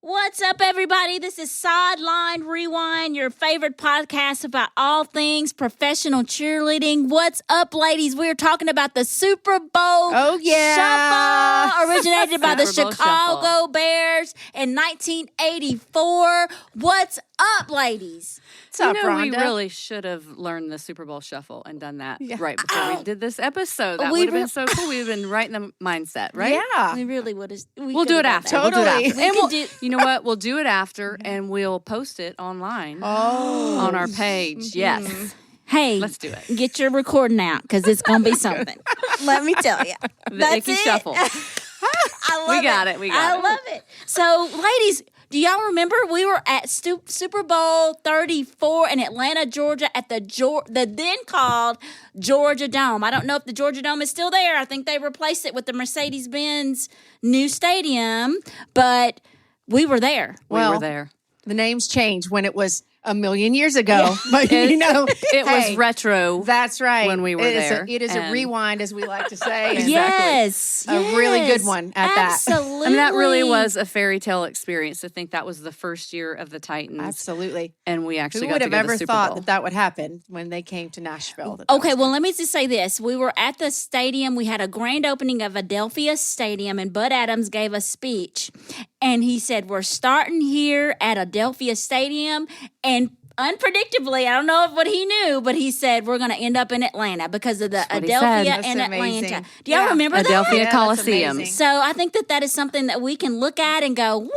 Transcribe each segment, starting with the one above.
What's up, everybody? This is Sideline Rewind, your favorite podcast about all things professional cheerleading. What's up, ladies? We're talking about the Super Bowl Shuffle, originated by the Chicago Bears in 1984. What's up, ladies? What's up, Rhonda? We really should have learned the Super Bowl Shuffle and done that right before we did this episode. That would have been so cool. We've been right in the mindset, right? Yeah. We really would have. We'll do it after. Totally. We'll do it after. You know what? We'll do it after, and we'll post it online on our page. Yes. Hey, let's do it. Get your recording out because it's going to be something. Let me tell you. The Icky Shuffle. I love it. We got it. I love it. So, ladies, do y'all remember we were at Super Bowl 34 in Atlanta, Georgia at the then called Georgia Dome. I don't know if the Georgia Dome is still there. I think they replaced it with the Mercedes-Benz new stadium, but we were there. We were there. The names changed when it was a million years ago. But, it was retro. That's right. When we were there. It is a rewind, as we like to say. Yes. A really good one at that. Absolutely. I mean, that really was a fairy tale experience to think that was the first year of the Titans. Absolutely. And we actually Who got would to have go to ever the Super thought Bowl. that would happen when they came to Nashville? Okay, well, let me just say this. We were at the stadium. We had a grand opening of Adelphia Stadium, and Bud Adams gave a speech. And he said, we're starting here at Adelphia Stadium, and unpredictably, I don't know what he knew, but he said we're going to end up in Atlanta because of the Adelphia and Atlanta. Do y'all remember that? Adelphia Coliseum. So I think that is something that we can look at and go, wow,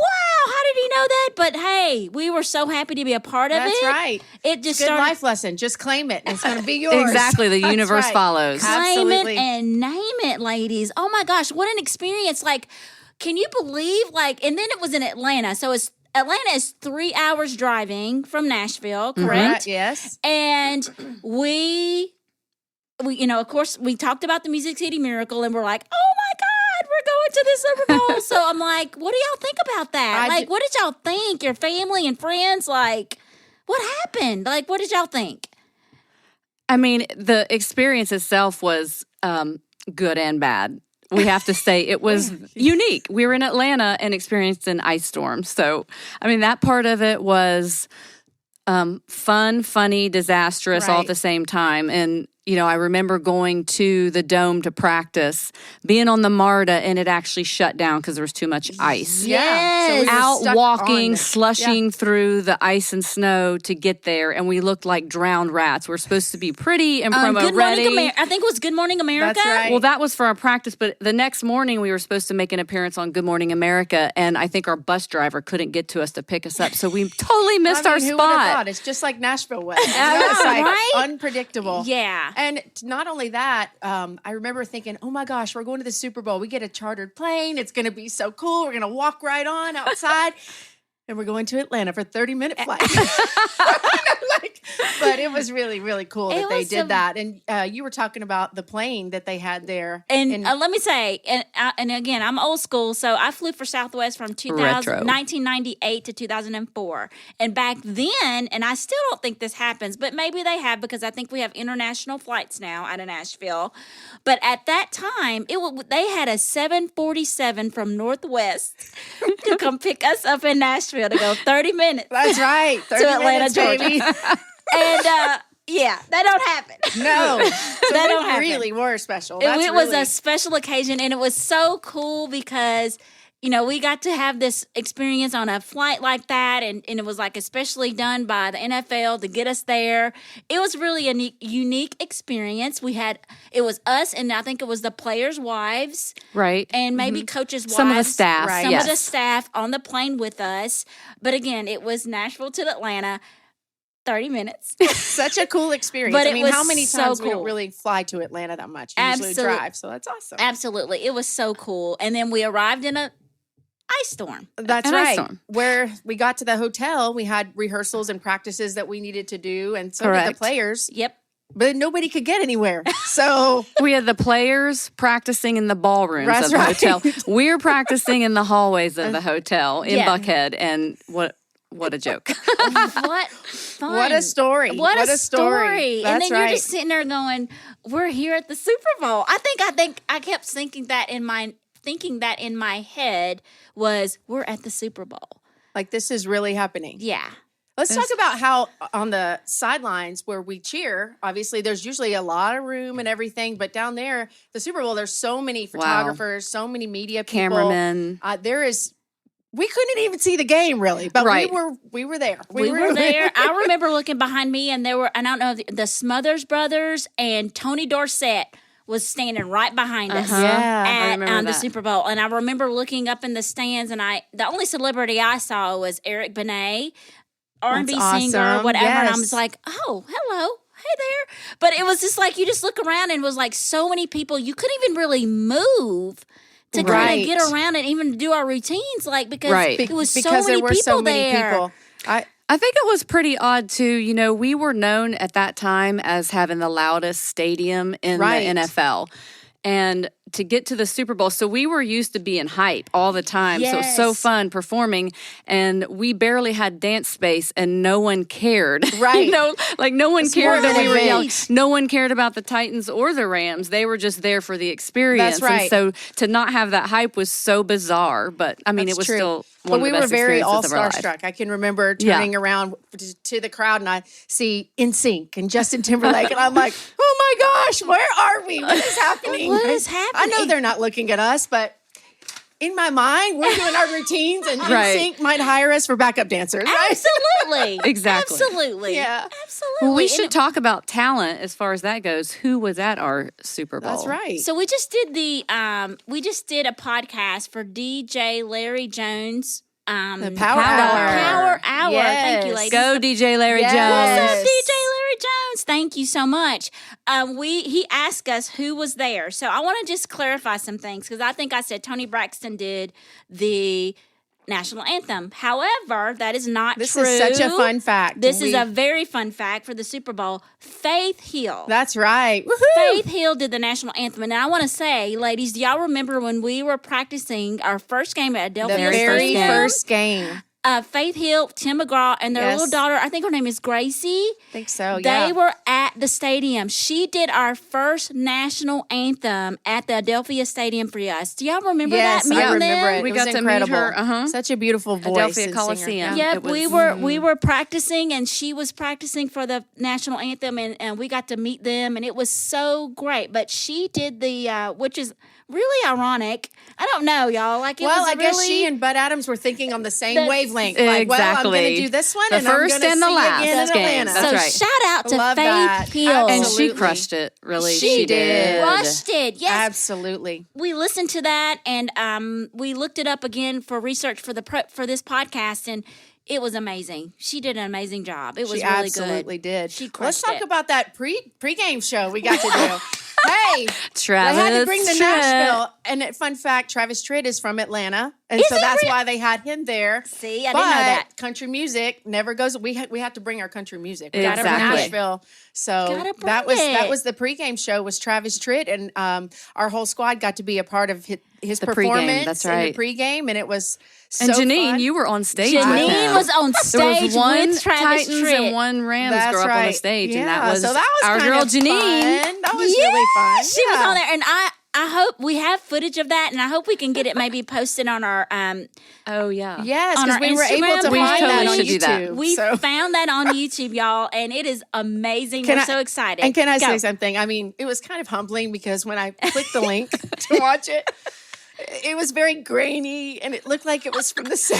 how did he know that? But hey, we were so happy to be a part of it. That's right. It just Good started. life lesson. Just claim it. It's going to be yours. Exactly. The universe follows. Claim it and name it, ladies. Oh my gosh, what an experience. Like, can you believe, and then it was in Atlanta. So Atlanta is 3 hours driving from Nashville, correct? Yes. And we, of course, we talked about the Music City Miracle, and we're like, oh my God, we're going to the Super Bowl. So I'm like, what do y'all think about that? What did y'all think? Your family and friends, what happened? What did y'all think? I mean, the experience itself was good and bad. We have to say it was unique. We were in Atlanta and experienced an ice storm. So, I mean, that part of it was fun, funny, disastrous all at the same time. And, I remember going to the Dome to practice, being on the MARTA, and it actually shut down because there was too much ice. Yes. So out walking, slushing through the ice and snow to get there, and we looked like drowned rats. We're supposed to be pretty and promo ready. I think it was Good Morning America. That's right. Well, that was for our practice, but the next morning we were supposed to make an appearance on Good Morning America, and I think our bus driver couldn't get to us to pick us up, so we totally missed our who spot. would have thought? It's just like Nashville was. It's unpredictable. Yeah. And not only that, I remember thinking, oh my gosh, we're going to the Super Bowl. We get a chartered plane. It's going to be so cool. We're going to walk right on outside. And we're going to Atlanta for a 30-minute flight. But it was really, really cool that they did that. And you were talking about the plane that they had there. And let me say, and again, I'm old school, so I flew for Southwest from 1998 to 2004. And back then, and I still don't think this happens, but maybe they have because I think we have international flights now out of Nashville. But at that time, they had a 747 from Northwest to come pick us up in Nashville to go 30 minutes. That's right. 30 to Atlanta, minutes, Georgia. baby. And that don't happen. No. So that don't happen. Really were special. It was a special occasion, and it was so cool because, we got to have this experience on a flight like that, and it was especially done by the NFL to get us there. It was really a unique experience. It was us, and I think it was the players' wives. Right. And maybe coaches' wives. Some of the staff. Right. Some of the staff on the plane with us. But again, it was Nashville to Atlanta. 30 minutes. Such a cool experience. But how many times we don't really fly to Atlanta that much? We usually drive, so that's awesome. Absolutely. It was so cool. And then we arrived in a ice storm. That's right. Where we got to the hotel, we had rehearsals and practices that we needed to do, and so did the players. Yep. But nobody could get anywhere. So we had the players practicing in the ballrooms of the hotel. We're practicing in the hallways of the hotel in Buckhead, and what a joke. What fun. What a story. What a story. That's and then you're just sitting there going, we're here at the Super Bowl. I think I kept thinking that in my head was, we're at the Super Bowl. Like, this is really happening. Yeah. Let's talk about how on the sidelines where we cheer, obviously there's usually a lot of room and everything, but down there, the Super Bowl, there's so many photographers, so many media people. Cameramen. We couldn't even see the game really, but we were there. We were there. I remember looking behind me and I don't know, the Smothers Brothers and Tony Dorsett was standing right behind us at the Super Bowl. And I remember looking up in the stands, and the only celebrity I saw was Eric Benet, R&B singer, whatever. Yes. And I was like, oh, hello. Hey there. But it was just like, you just look around and it was like so many people, you couldn't even really move to kind of get around and even do our routines, like, because it was so many people there. I think it was pretty odd too. You know, we were known at that time as having the loudest stadium in the NFL. And to get to the Super Bowl, so we were used to being hype all the time. Yes. So it was so fun performing, and we barely had dance space, and no one cared. Right. You know, like no one cared that we were yelling. No one cared about the Titans or the Rams. They were just there for the experience. That's right. And so to not have that hype was so bizarre. But I mean, it was still one of the best experiences of our life. We were very all-star struck. I can remember turning around to the crowd, and I see NSYNC and Justin Timberlake, and I'm like, oh my gosh, where are we? What is happening? What is happening? I know they're not looking at us, but in my mind, we're doing our routines, and NSYNC might hire us for backup dancers. Right? Absolutely. Exactly. Absolutely. Yeah. Absolutely. Well, we should talk about talent as far as that goes. Who was at our Super Bowl? That's right. So we just did a podcast for DJ Larry Jones. The Power Hour. Yes. Thank you, ladies. Go, DJ Larry Jones. What's up, DJ Larry Jones? Thank you so much. He asked us who was there. So I want to just clarify some things, because I think I said Tony Braxton did the national anthem. However, that is not true. This is such a fun fact. This is a very fun fact for the Super Bowl. Faith Hill. That's right. Woohoo! Faith Hill did the national anthem. And I want to say, ladies, do y'all remember when we were practicing our first game at Adelphia? The very first game. Faith Hill, Tim McGraw, and their little daughter, I think her name is Gracie. I think so, yeah. They were at the stadium. She did our first national anthem at the Adelphia Stadium for us. Do y'all remember that? Yes, I remember it. We it got was to incredible. meet her. Such a beautiful voice. Adelphia Coliseum. Yep, we were practicing, and she was practicing for the national anthem, and we got to meet them, and it was so great. But she did the, which is really ironic. I don't know, y'all. Like, I guess she and Bud Adams were thinking on the same wavelength. Like, well, I'm going to do this one, and I'm going to sing again in Atlanta. So shout out to Faith Hill. And she crushed it, really. She did. Crushed it, yes. Absolutely. We listened to that, and we looked it up again for research for this podcast, and it was amazing. She did an amazing job. It was really good. She absolutely did. She crushed Let's talk about that pregame show we got to do. Hey, Travis they had to bring the Tritt. Nashville. And fun fact, Travis Tritt is from Atlanta. And so that's why they had him there. See, I didn't know that. Country music never goes. We have to bring our country music. We Exactly. got to bring Nashville. So that was the pregame show was Travis Tritt. And our whole squad got to be a part of his performance that's right. in the pregame. And it was so And Jeanine, fun. you were on stage with Jeanine him. was on stage There was one with Travis Titans Tritt. and one Rams That's girl up on the right. stage, and Yeah, that was so that was our kind girl of Jeanine. fun. That was really fun. She was on there, and I hope we have footage of that, and I hope we can get it maybe posted on our Oh yeah, Yes, on because our we were able Instagram to page. find that on should do that. YouTube. We so. found that on YouTube, y'all, and it is amazing. We're so excited. And can I Go. say something? I mean, it was kind of humbling because when I clicked the link to watch it, it was very grainy and it looked like it was from the 70s.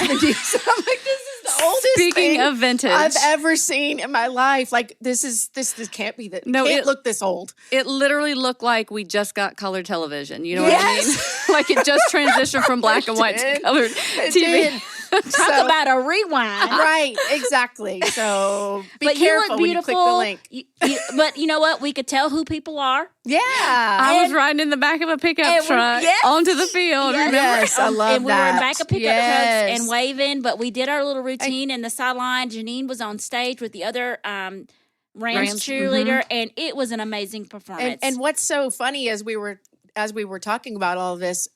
I'm like, this is the oldest Speaking thing of vintage, I've ever seen in my life. Like, this can't be that. No, it look this old. it literally looked like we just got color television. You know what I mean? Like it just transitioned from black and white to colored It TV. did. Talk about a rewind. Right, exactly. So be But you careful look when you beautiful. click the link. But you know what? We could tell who people are. Yeah. I was riding in the back of a pickup and we- truck yes. onto the field. Yes. Remember? Yes, I love and we were in that. back of pickup Yes. trucks and waving, but we did our little routine in the sideline. Jeanine was on stage with the other Rams cheerleader, and it was an amazing performance. And what's so funny as we were talking about all of this,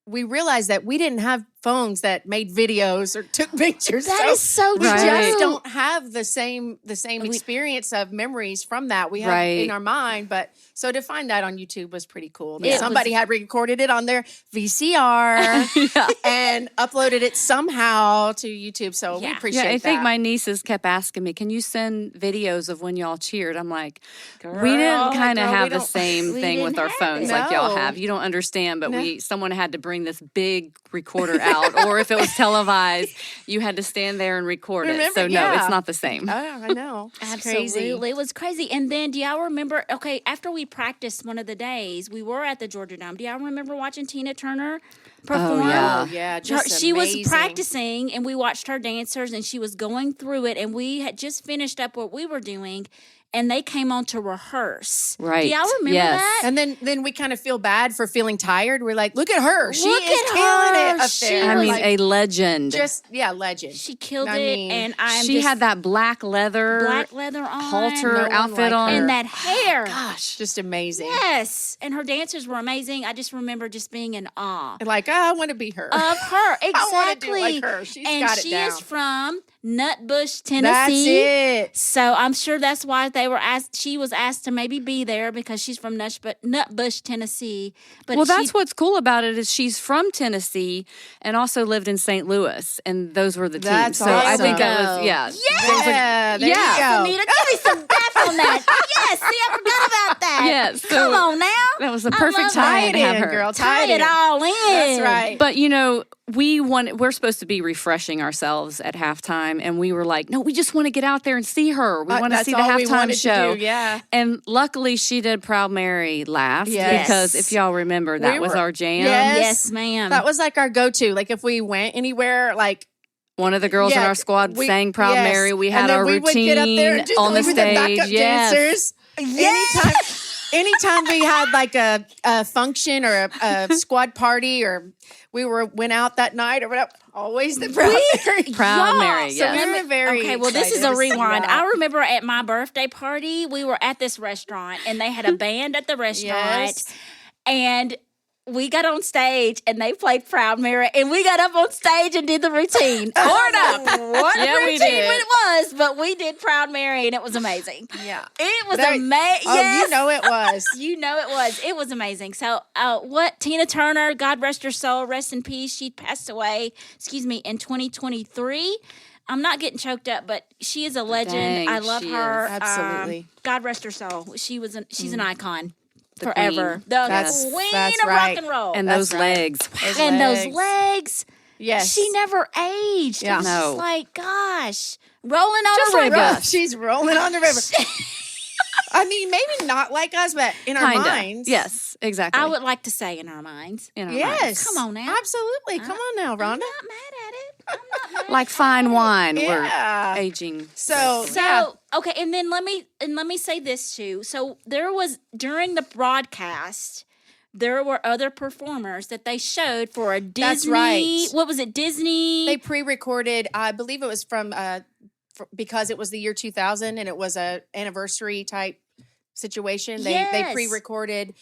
we realized that we didn't have phones that made videos or took pictures. That is so we true. just don't have the same experience of memories from that. We have in our mind, but so to find that on YouTube was pretty cool. That somebody had recorded it on their VCR and uploaded it somehow to YouTube. So we appreciate that. I think my nieces kept asking me, "Can you send videos of when y'all cheered?" I'm like, "We didn't kind of have the same thing with our phones like y'all have. You don't understand, but someone had to bring this big recorder out, or if it was televised, you had to stand there and record it. So no, it's not the same." Oh, I know. Absolutely. Crazy. It was crazy. And then do y'all remember, after we practiced one of the days, we were at the Georgia Dome. Do y'all remember watching Tina Turner perform? Oh, yeah. Just she was practicing, and we watched her dancers, and she was going through it, and we had just finished up what we were doing, and they came on to rehearse. Right. Do y'all remember that? And then we kind of feel bad for feeling tired. We're like, look at her. She is killing it up there. I mean, a legend. Legend. She killed it. And she had that black leather on. halter outfit on. And that hair. Gosh, just amazing. Yes. And her dancers were amazing. I just remember just being in awe. Like, I want to be her. Of her. Exactly. I want to do like her. She's got it down. And she is from Nutbush, Tennessee. That's it. So I'm sure that's why she was asked to maybe be there, because she's from Nutbush, Tennessee. But that's what's cool about it is she's from Tennessee and also lived in St. Louis, and those were the teams. So I think that was there you go. Anita, give me some back on that. Yes, see, I forgot about that. Yes, so come on now. That was the perfect time to have her. Girl, tie it all in. That's right. But we're supposed to be refreshing ourselves at halftime, and we were like, no, we just want to get out there and see her. We want to see the halftime show. And luckily she did Proud Mary last, because if y'all remember, that was our jam. Yes, ma'am. That was like our go-to. Like if we went anywhere, like one of the girls in our squad sang Proud Mary. We had our routine on the stage. Dancers. Anytime we had like a function or a squad party, or we went out that night or whatever, always the Proud Mary. Proud Mary, So we were very this is a rewind. I remember at my birthday party, we were at this restaurant, and they had a band at the restaurant, and we got on stage, and they played Proud Mary, and we got up on stage and did the routine. Or not what routine it was, but we did Proud Mary, and it was amazing. Yeah. It was amazing. Oh, yes. you know it was. It was amazing. So Tina Turner, God rest her soul, rest in peace. She passed away, in 2023. I'm not getting choked up, but she is a legend. Dang, I love her. Absolutely. God rest her soul. She's an icon. The forever. queen. The queen of rock and roll. And those legs. Those legs. Yes. She never aged. Yeah. It was just like, gosh, rolling on a river. She's rolling on the river. I mean, maybe not like us, but in our minds. Yes, exactly. I would like to say in our minds. Yes. Come on now. Absolutely. Come on now, Rhonda. I'm not mad at it. Like fine wine, we're aging. So okay, and then let me say this too. So there was, during the broadcast, there were other performers that they showed for a Disney. That's right. What was it? Disney. They pre-recorded. I believe it was from because it was the year 2000 and it was a anniversary type situation. They pre-recorded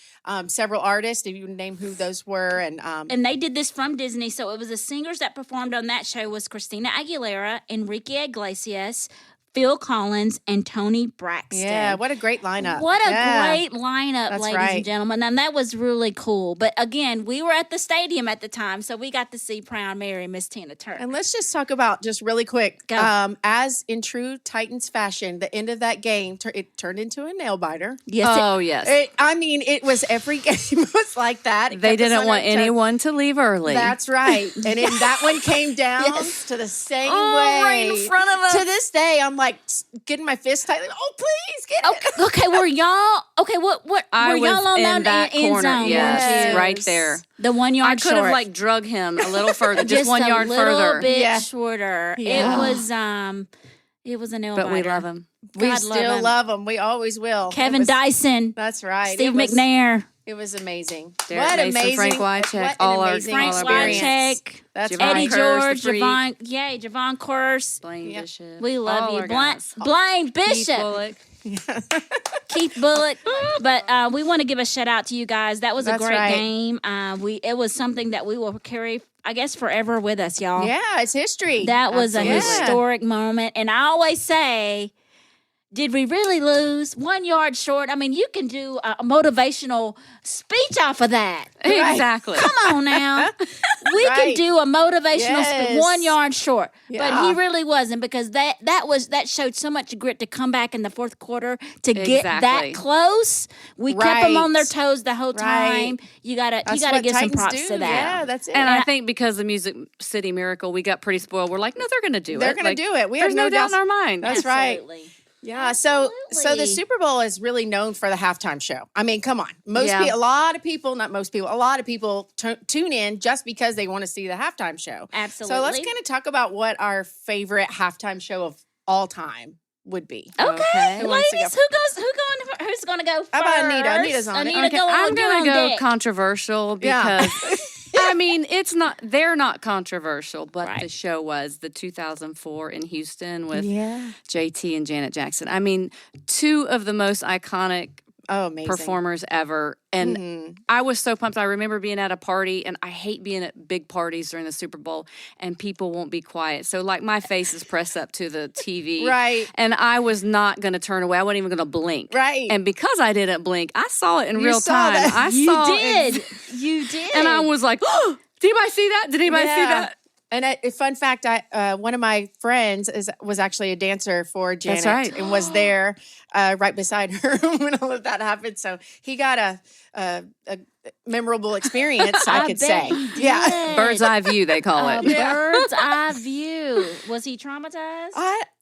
several artists. If you name who those were, and they did this from Disney. So it was the singers that performed on that show was Christina Aguilera, Enrique Iglesias, Phil Collins, and Toni Braxton. Yeah, what a great lineup. What a great lineup, That's ladies and gentlemen. And that was really cool. But again, we were at the stadium at the time, so we got to see Proud Mary, Miss Tina Turner. And let's just talk about, just really quick, as in true Titans fashion, the end of that game, it turned into a nail biter. Yes. Yes. It was every game was like that. They didn't want anyone to leave early. That's right. And that one came down to the same way. Right in front of us. To this day, I'm like getting my fist tight. Like, oh, please get it. Okay, were y'all? Okay, what were y'all on that end corner? zone? Yes, right there. The 1 yard. I could have drug him a little further, just 1 yard further, a little bit shorter. Yeah. It was a nail biter. But we love him. We still love him. We always will. Kevin Dyson. That's right. Steve McNair. It was amazing. Derek What Mason, amazing. Frank Wycheck, What all an our amazing Frank experience. Wycheck. That's Eddie Curse, George, Javon Course. Blaine Bishop. We love all you. our guys. Blaine Keith Bishop. Bullock. Keith Bullock. But we want to give a shout out to you guys. That was a That's great right. game. It was something that we will carry I guess, forever with us, y'all. Yeah, it's history. That was a historic moment. And I always say, did we really lose 1 yard short? I mean, you can do a motivational speech off of that. Exactly. Come on now. We can do a motivational speech 1 yard short. Yeah. But he really wasn't, because that showed so much grit to come back in the fourth quarter to get that close. We kept them on their toes the whole time. You gotta give some props to that. Yeah, that's it. And I think because of Music City Miracle, we got pretty spoiled. We're like, no, they're gonna do it. They're gonna do it. There's no doubt in our mind. That's Absolutely. Right. Yeah, so the Super Bowl is really known for the halftime show. I mean, come on. A lot of people tune in just because they want to see the halftime show. Absolutely. So let's kind of talk about what our favorite halftime show of all time would be. Okay. Ladies, who's going to go first? How about Anita? Anita's on it. Okay. I'm going to go controversial because I mean, they're not controversial, but the show was the 2004 in Houston with JT and Janet Jackson. I mean, two of the most iconic performers ever. And I was so pumped. I remember being at a party, and I hate being at big parties during the Super Bowl, and people won't be quiet. So, like, my face is pressed up to the TV. Right. And I was not going to turn away. I wasn't even going to blink. Right. And because I didn't blink, I saw it in real time. You did. And I was like, oh, did anybody see that? Did anybody see that? And a fun fact, one of my friends was actually a dancer for Janet. That's right. And was there right beside her when all of that happened. So he got a memorable experience, I could say. Yeah. Bird's eye view, they call it. Bird's eye view. Was he traumatized?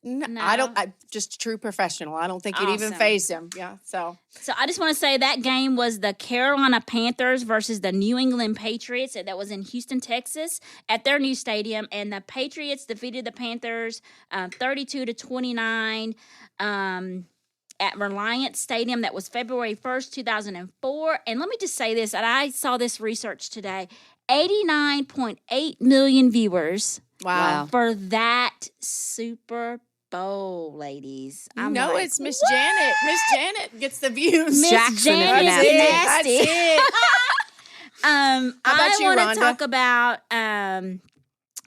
No. I just true professional. I don't think it even fazed him. Yeah. So I just want to say that game was the Carolina Panthers versus the New England Patriots. That was in Houston, Texas, at their new stadium, and the Patriots defeated the Panthers 32-29 at Reliant Stadium. That was February 1st, 2004. And let me just say this, and I saw this research today, 89.8 million viewers. Wow. For that Super Bowl, ladies. It's Miss Janet. Miss Janet gets the views. Miss Janet is nasty. That's it. How about you, Rhonda? I want to talk about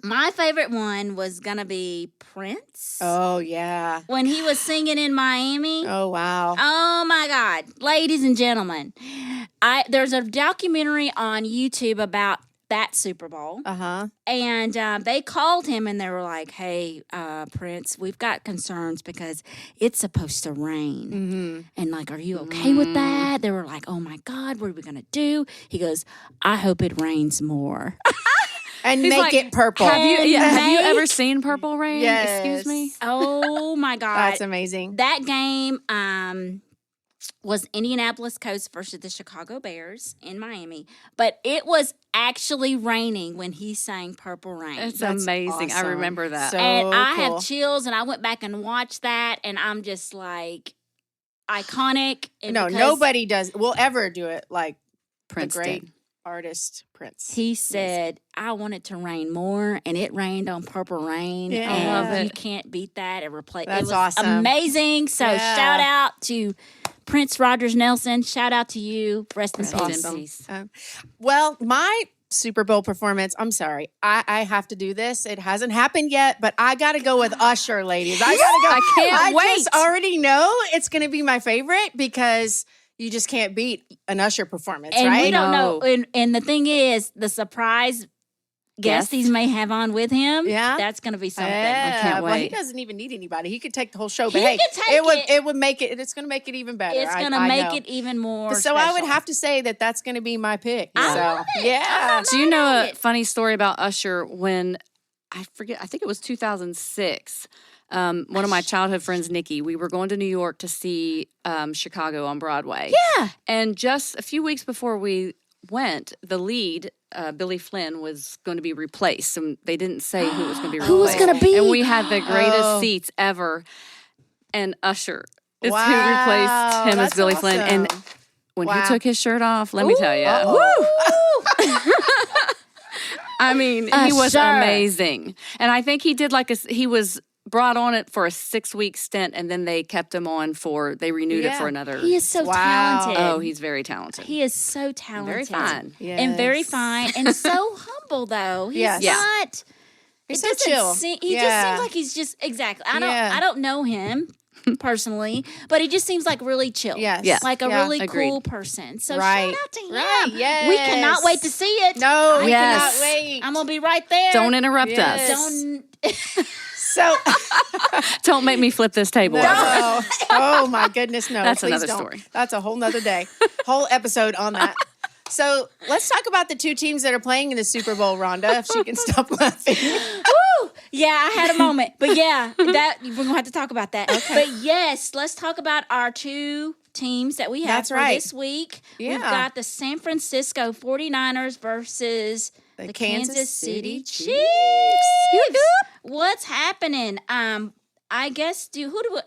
my favorite one was going to be Prince. Oh, yeah. When he was singing in Miami. Oh, wow. Oh, my God. Ladies and gentlemen, there's a documentary on YouTube about that Super Bowl. Uh-huh. And they called him and they were like, hey, Prince, we've got concerns because it's supposed to rain. Mm-hmm. And like, are you okay with that? They were like, oh, my God, what are we going to do? He goes, I hope it rains more. And make it purple. Have you ever seen Purple Rain? Yes. Excuse me? Oh, my God. That's amazing. That game was Indianapolis Colts versus the Chicago Bears in Miami. But it was actually raining when he sang Purple Rain. That's amazing. Awesome. I remember that. And I have chills, and I went back and watched that, and I'm just like, iconic. Nobody will ever do it like Prince the great did. Artist Prince. He said, I want it to rain more, and it rained on Purple Rain. Yeah. And I love it. You can't beat that. It That's was awesome. Amazing. So shout out to Prince Rogers Nelson. Shout out to you. Rest in peace. Well, my Super Bowl performance, I'm sorry. I have to do this. It hasn't happened yet, but I got to go with Usher, ladies. I got to go. I can't wait. I just already know it's going to be my favorite because you just can't beat an Usher performance, and right? we don't know. And the thing is, the surprise guest he may have on with him, that's going to be something. I can't wait. Well, he doesn't even need anybody. He could take the whole show. But it would make it. It's going to make it even better. It's going to make it even more. So special. I would have to say that's going to be my pick. I love it. Do you know a funny story about Usher? When I think it was 2006. One of my childhood friends, Nikki, we were going to New York to see Chicago on Broadway. Yeah. And just a few weeks before we went, the lead, Billy Flynn, was going to be replaced. And they didn't say who was going to be replaced. Who was going to be? And we had the greatest seats ever. And Usher is who replaced him as Billy Flynn. And when he took his shirt off, let me tell you. I mean, he was amazing. And I think he did he was brought on it for a 6-week stint, and then they kept him on they renewed it for another. He is so talented. Oh, he's very talented. He is so talented. Very fine. Yes. And very fine. And so humble, though. He's not. He's so chill. He just seems like he's just, exactly. I don't know him personally, but he just seems like really chill. Yes. Like a really cool person. So shout out to him. Right. Yes. We cannot wait to see it. No, we cannot wait. I'm going to be right there. Don't interrupt us. Don't. So don't make me flip this table over. Oh my goodness, no. That's please another don't. story. That's a whole nother day. Whole episode on that. So let's talk about the 2 teams that are playing in the Super Bowl, Rhonda, if she can stop laughing. Woo! Yeah, I had a moment. But yeah, that we're going to have to talk about that. Okay. But yes, let's talk about our 2 teams that we have for this week. Yeah. We've got the San Francisco 49ers versus the Kansas City Chiefs. What's happening? I guess who do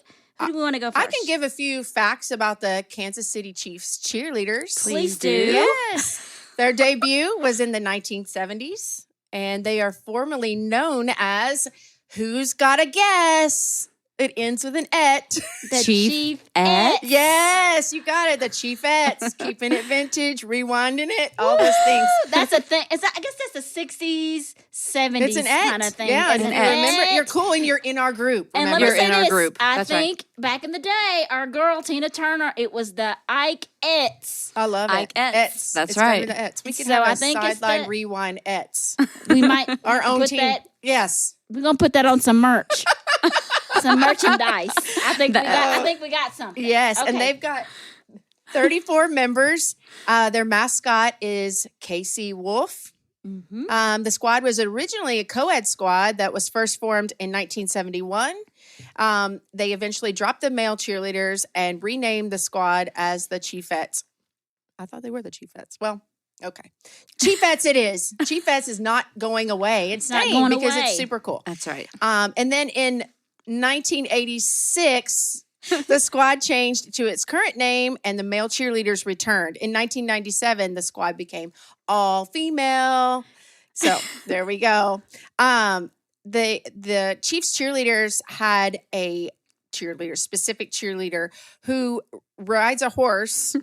we want to go first? I can give a few facts about the Kansas City Chiefs cheerleaders. Please do. Yes. Their debut was in the 1970s, and they are formally known as Who's Got a Guess? It ends with an et. The Chiefettes. Yes, you got it. The Chiefettes. Keeping it vintage, rewinding it, all those things. That's a thing. I guess that's the 60s, 70s it's an et. kind of thing. Yeah, it's and remember, you're cool and you're in our group. And remember? let me say You're in our group. I That's think back in the day, our girl, Tina Turner, it was the Ike-ettes. I love it. Ike-ettes. That's it's right. The ets. We can So have I a think it's sideline the- rewind ets. We might Our own put team. that. Yes. We're gonna put that on some merch, some merchandise. I think we got something. Yes, Okay. and they've got 34 members. Their mascot is Casey Wolf. Mm-hmm. The squad was originally a co-ed squad that was first formed in 1971. They eventually dropped the male cheerleaders and renamed the squad as the Chiefettes. I thought they were the Chiefettes. Well, okay. Chiefettes it is. Chiefettes is not going away. It's not staying going because away. it's super cool. That's right. And then in 1986, the squad changed to its current name and the male cheerleaders returned. In 1997, the squad became all female. So there we go. The Chiefs cheerleaders had a specific cheerleader who rides a horse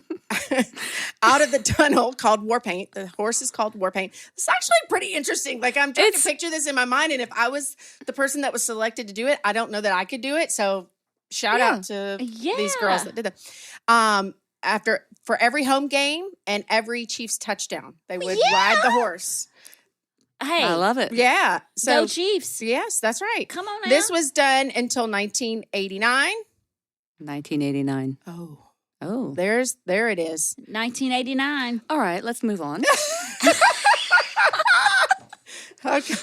out of the tunnel called Warpaint. The horse is called Warpaint. It's actually pretty interesting. Like I'm trying to picture this in my mind, and if I was the person that was selected to do it, I don't know that I could do it. So shout out to these girls that did that. For every home game and every Chiefs touchdown, they would ride the horse. Hey, I love it. Yeah. So go Chiefs. yes, that's right. Come on now. This was done until 1989. 1989. Oh, there it is. 1989. All right, let's move on. Okay.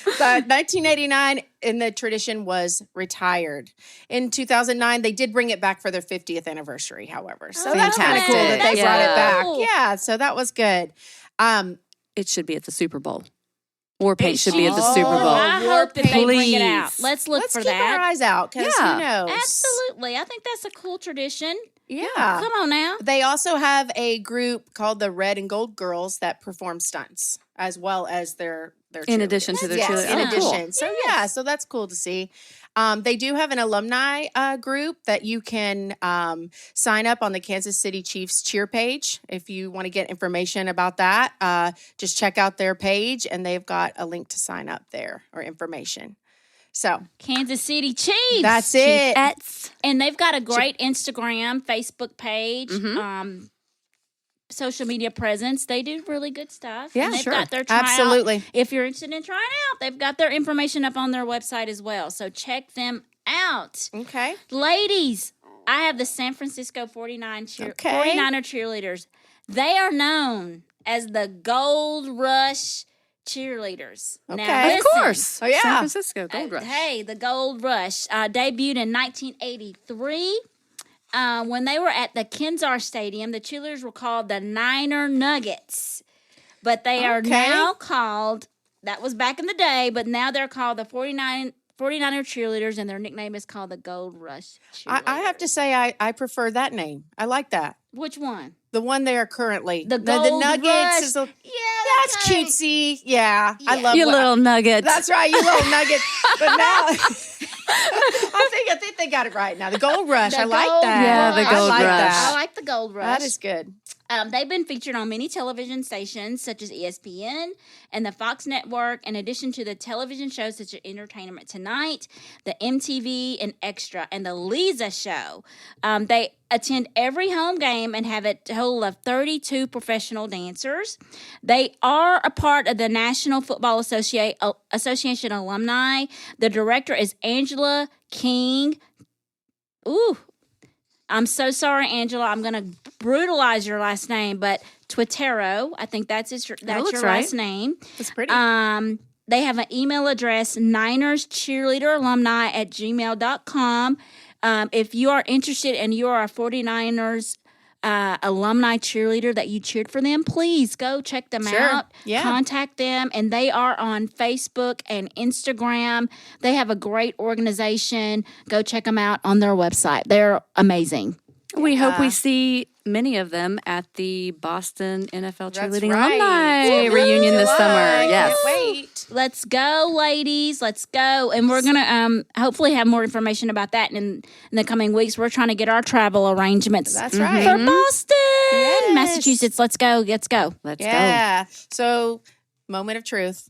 But 1989, and the tradition was retired. In 2009, they did bring it back for their 50th anniversary, however. So that's kind of cool that they brought it back. Yeah, so that was good. It should be at the Super Bowl. Warpaint should be at the Super Bowl. I hope that they bring it out. Please. Let's look for keep that. our eyes out, because who knows? Absolutely. I think that's a cool tradition. Yeah. Come on now. They also have a group called the Red and Gold Girls that perform stunts, as well as their In addition to the cheerleaders. In Oh, cool. addition. So so that's cool to see. They do have an alumni group that you can sign up on the Kansas City Chiefs cheer page. If you want to get information about that, just check out their page, and they've got a link to sign up there or information. So Kansas City Chiefs. that's it. And they've got a great Instagram, Facebook page, social media presence. They do really good stuff. Yeah, and they've sure. got their tryout. Absolutely. If you're interested in trying out, they've got their information up on their website as well. So check them out. Okay. Ladies, I have the San Francisco 49er cheerleaders. They are known as the Gold Rush cheerleaders. Okay. Now, listen, Of course. Oh, yeah. San Francisco Gold Rush. Hey, the Gold Rush debuted in 1983. When they were at the Kensar Stadium, the cheerleaders were called the Niner Nuggets. But they are now called, that was back in the day, but now they're called the 49er cheerleaders, and their nickname is called the Gold Rush cheerleaders. I have to say I prefer that name. I like that. Which one? The one they are currently. The Gold Nuggets Rush. is a, Yeah, that's cutesy. Yeah, I love you little nuggets. That's right, you little nuggets. But now, I think they got it right now. The Gold Rush, I like that. Yeah, the Gold Rush. I like the Gold Rush. That is good. They've been featured on many television stations such as ESPN and the Fox Network, in addition to the television shows such as Entertainment Tonight, the MTV and Extra, and the Lisa Show. They attend every home game and have a total of 32 professional dancers. They are a part of the National Football Association alumni. The director is Angela King. Ooh, I'm so sorry, Angela. I'm going to brutalize your last name, but Twittero, I think that's your last name. That's pretty. They have an email address, ninerscheerleaderalumni@gmail.com. If you are interested and you are a 49ers alumni cheerleader that you cheered for them, please go check them out. Yeah. Contact them. And they are on Facebook and Instagram. They have a great organization. Go check them out on their website. They're amazing. We hope we see many of them at the Boston NFL Cheerleading right. Alumni reunion this summer. Yes. Can't wait. Let's go, ladies. Let's go. And we're going to hopefully have more information about that in the coming weeks. We're trying to get our travel arrangements That's right. for Boston, Yes. Massachusetts. Let's go. Let's go. Let's go. Yeah. So, moment of truth.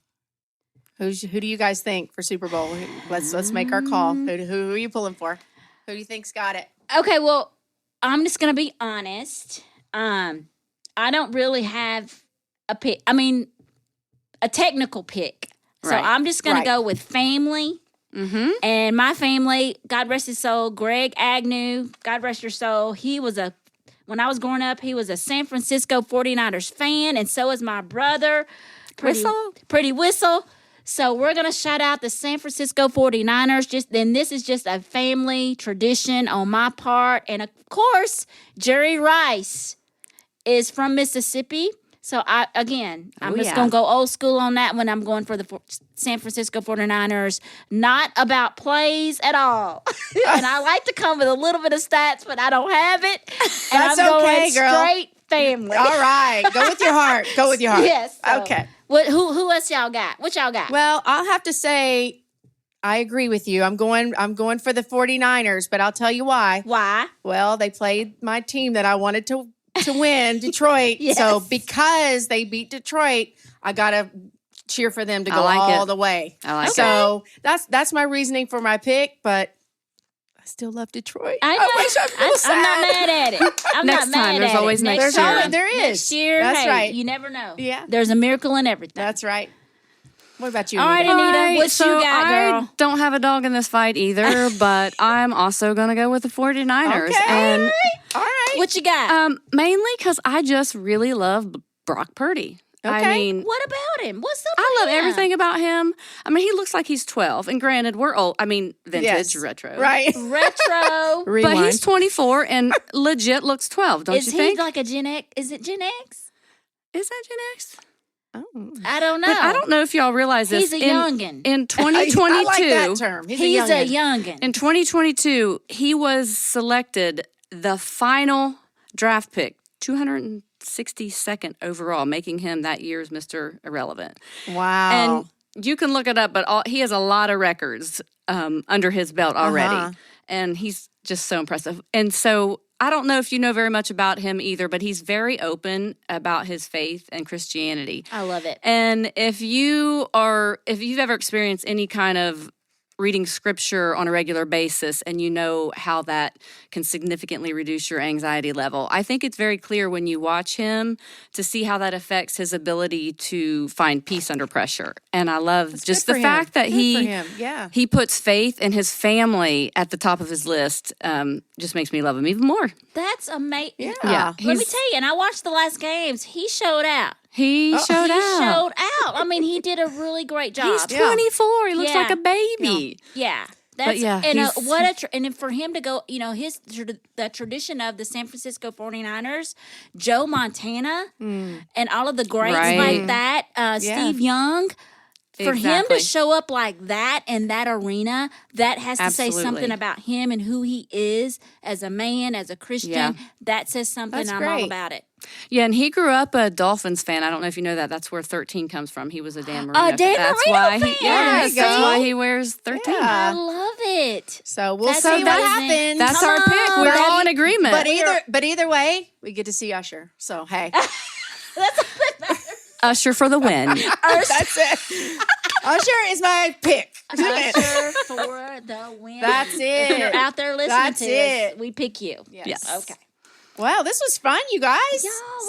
Who do you guys think for Super Bowl? Let's make our call. Who are you pulling for? Who do you think's got it? Okay, well, I'm just going to be honest. I don't really have a pick. I mean, a technical pick. So Right. I'm just going to go with family. Mm-hmm. And my family, God rest his soul, Greg Agnew, God rest your soul. When I was growing up, he was a San Francisco 49ers fan, and so is my brother. Pretty Whistle. So we're going to shout out the San Francisco 49ers. This is just a family tradition on my part. And of course, Jerry Rice is from Mississippi. So I'm just going to go old school on that one. I'm going for the San Francisco 49ers. Not about plays at all. And I like to come with a little bit of stats, but I don't have it. And That's I'm going okay, girl. straight family. All right. Go with your heart. Go with your heart. Yes. So, Okay. Who else y'all got? What y'all got? Well, I'll have to say I agree with you. I'm going for the 49ers, but I'll tell you why. Why? Well, they played my team that I wanted to win, Detroit. Yes. So because they beat Detroit, I got to cheer for them to go all the way. I like it. So that's my reasoning for my pick, but I still love Detroit. I know. wish I feel sad. I'm not mad at it. I'm Next not time. mad There's at always it. next year. year. There is. Next year, That's hey, right. You never know. Yeah. There's a miracle in everything. That's right. What about you, All right, Anita? Anita, what you got, girl? I don't have a dog in this fight either, but I'm also going to go with the 49ers. Okay. And All right. What you got? mainly because I just really love Brock Purdy. I Okay. mean, What about him? What's up? I with love him? everything about him. I mean, he looks like he's 12. And granted, we're old. I mean, vintage, Yes. retro. Right. Retro. Rewind. But he's 24 and legit looks 12, don't Is you he think? like a Gen X? Is it Gen X? Is that Gen X? Oh. I don't know. But I don't know if y'all realize this. He's a youngin'. In 2022, I like that term. He's a youngin'. youngin'. in 2022, he was selected the final draft pick, 262nd overall, making him that year's Mr. Irrelevant. Wow. And you can look it up, but he has a lot of records under his belt already. Uh-huh. And he's just so impressive. And so I don't know if you know very much about him either, but he's very open about his faith and Christianity. I love it. And if you've ever experienced any kind of reading scripture on a regular basis and you know how that can significantly reduce your anxiety level, I think it's very clear when you watch him to see how that affects his ability to find peace under pressure. And I love just the fact that he puts faith in his family at the top of his list. Just makes me love him even more. That's amazing. Yeah. Let me tell you, and I watched the last games. He showed out. He showed out. I mean, he did a really great job. He's 24. He looks Yeah. like a baby. Yeah. That's, yeah, and he's- and for him to go, the tradition of the San Francisco 49ers, Joe Montana, and all of the greats Right. like that, Steve Young, For him to show up like that in that arena, that has to say something about him and who he is as a man, as a Christian. Yeah. That says something. That's I'm great. all about it. Yeah, and he grew up a Dolphins fan. I don't know if you know that. That's where 13 comes from. He was a Dan Marino fan. That's why fan. That's why he wears 13. Yeah. I love it. So we'll see what happens. That's our pick. We're all in agreement. But either way, we get to see Usher. So hey. Usher for the win. That's it. Usher is my pick. Usher for the win. That's it. If you're out there listening to us, we pick you. Yes. Okay. Wow, this was fun, you guys.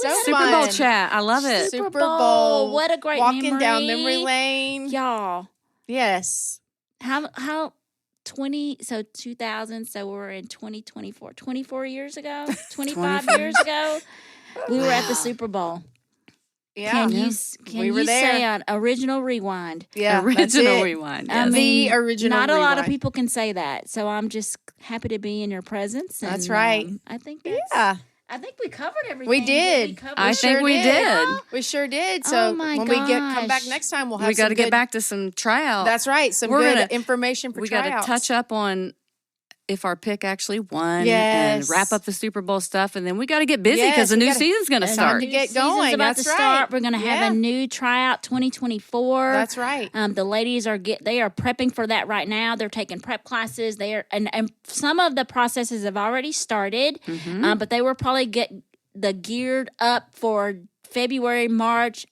So Super Bowl chat. I love it. Super Bowl. What a great walking down memory lane. Y'all. Yes. How 2000, so we're in 2024. 24 years ago? 25 years ago? We were at the Super Bowl. Yeah. Can you say an original rewind? Yeah. Original rewind. Yes. The original Not rewind. a lot of people can say that. So I'm just happy to be in your presence. And, that's right. I think I think we covered everything. We did. I think we did. We sure did. So when we come back next time, we'll have. We got to get back to some tryout. That's right. Some good information for tryouts. We got to touch up on if our pick actually won and wrap up the Super Bowl stuff, and then we got to get busy because the new season's going to start. To get going. About to start. We're going to have a new tryout 2024. That's right. The ladies are prepping for that right now. They're taking prep classes. And some of the processes have already started, but they will probably get geared up for February, March,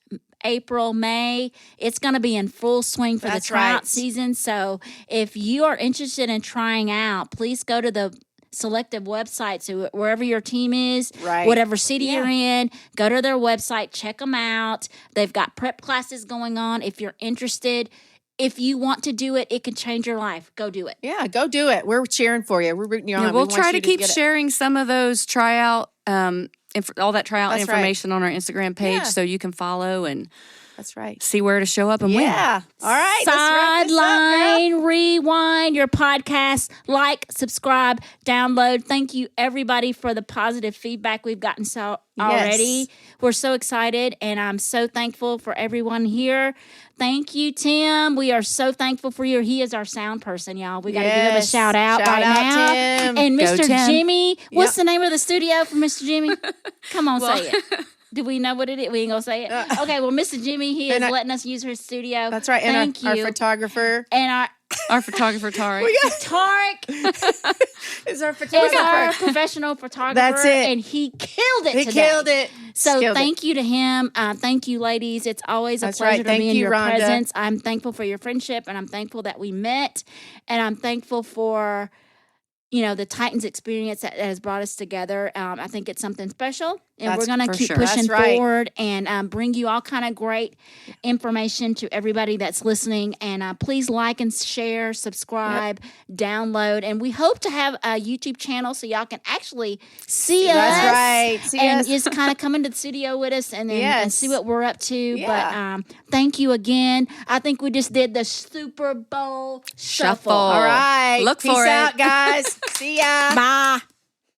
April, May. It's going to be in full swing for the tryout season. So if you are interested in trying out, please go to the selective websites, wherever your team is, whatever city you're in, go to their website, check them out. They've got prep classes going on. If you're interested, if you want to do it, it can change your life. Go do it. Yeah, go do it. We're cheering for you. We're rooting you on. We'll try to keep sharing some of those tryout all that tryout information on our Instagram page so you can follow and see where to show up and win. Yeah. All right. Sideline Rewind, your podcast. Like, subscribe, download. Thank you, everybody, for the positive feedback we've gotten already. We're so excited, and I'm so thankful for everyone here. Thank you, Tim. We are so thankful for you. He is our sound person, y'all. We got to give him a shout out now. Tim. And Mr. Jimmy. What's the name of the studio for Mr. Jimmy? Come on, say it. Do we know what it is? We ain't going to say it. Okay, well, Mr. Jimmy, he is letting us use his studio. That's right. Thank you. Our photographer. And our photographer, Tarek. Tarek is our photographer. Is our professional photographer. That's it. And he killed it today. He killed it. So thank you to him. Thank you, ladies. It's always a pleasure to be in your Rhonda. presence. I'm thankful for your friendship, and I'm thankful that we met, and I'm thankful for the Titans experience that has brought us together. I think it's something special, and we're going to keep pushing forward and bring you all kind of great information to everybody that's listening. And please like and share, subscribe, download. And we hope to have a YouTube channel so y'all can actually see us. That's right. See us. Just kind of come into the studio with us and see what we're up to. Yeah. But thank you again. I think we just did the Super Bowl Shuffle. All right. Look for it. Peace out, guys. See ya. Bye.